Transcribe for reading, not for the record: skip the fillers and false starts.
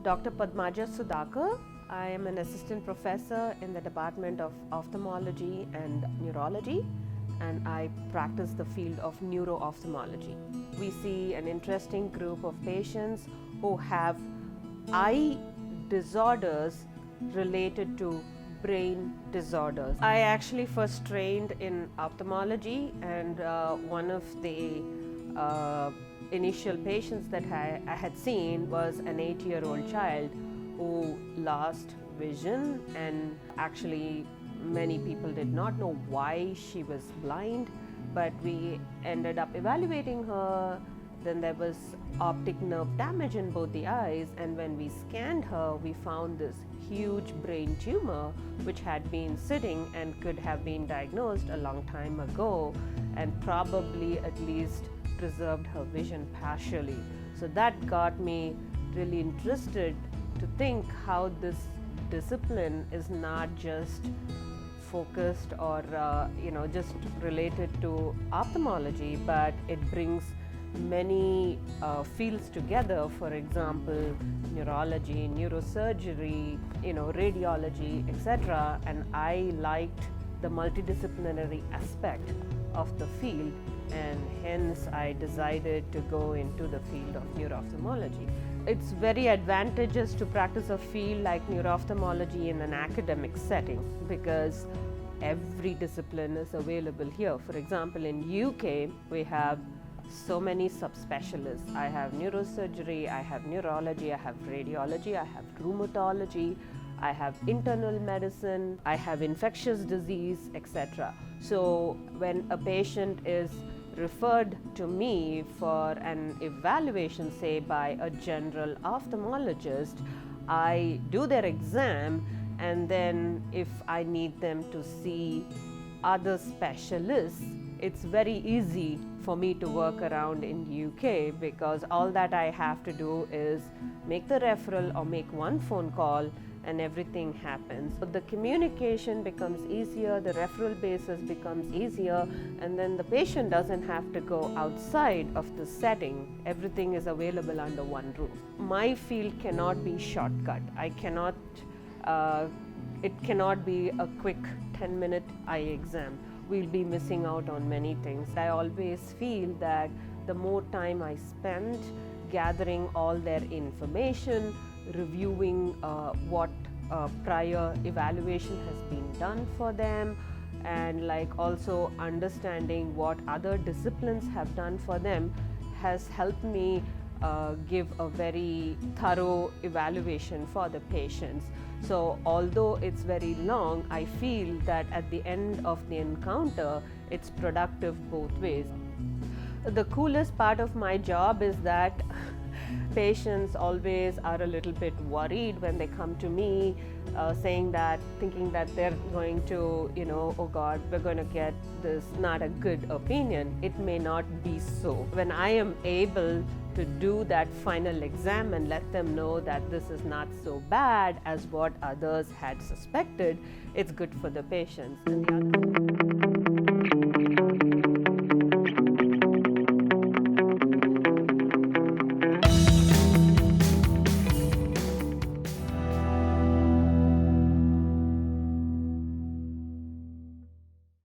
Dr. Padmaja Sudhakar. I am an assistant professor in the Department of Ophthalmology and Neurology, and I practice the field of neuro-ophthalmology. We see an interesting group of patients who have eye disorders related to brain disorders. I actually first trained in ophthalmology, and one of the initial patients that I had seen was an 8-year-old child who lost vision, and actually many people did not know why she was blind, but we ended up evaluating her. Then there was optic nerve damage in both the eyes, and when we scanned her, we found this huge brain tumor which had been sitting and could have been diagnosed a long time ago and probably at least preserved her vision partially. So that got me really interested to think how this discipline is not just focused or just related to ophthalmology, but it brings many fields together. For example, neurology, neurosurgery, radiology, etc. And I liked the multidisciplinary aspect of the field, and hence I decided to go into the field of neuro-ophthalmology. It's very advantageous to practice a field like neuro-ophthalmology in an academic setting because every discipline is available here. For example, in UK, we have so many subspecialists. I have neurosurgery, I have neurology, I have radiology, I have rheumatology, I have internal medicine, I have infectious disease, etc. So when a patient is referred to me for an evaluation, say by a general ophthalmologist, I do their exam, and then if I need them to see other specialists, it's very easy for me to work around in UK because all that I have to do is make the referral or make one phone call and everything happens. So the communication becomes easier, the referral basis becomes easier, and then the patient doesn't have to go outside of the setting. Everything is available under one roof. My field cannot be shortcut. It cannot be a quick 10-minute eye exam. We'll be missing out on many things. I always feel that the more time I spend gathering all their information, reviewing what prior evaluation has been done for them, and also understanding what other disciplines have done for them has helped me give a very thorough evaluation for the patients. So although it's very long, I feel that at the end of the encounter, it's productive both ways. The coolest part of my job is that patients always are a little bit worried when they come to me, thinking that they're going to, oh God, we're going to get this not a good opinion. It may not be so. When I am able to do that final exam and let them know that this is not so bad as what others had suspected, it's good for the patients. And the other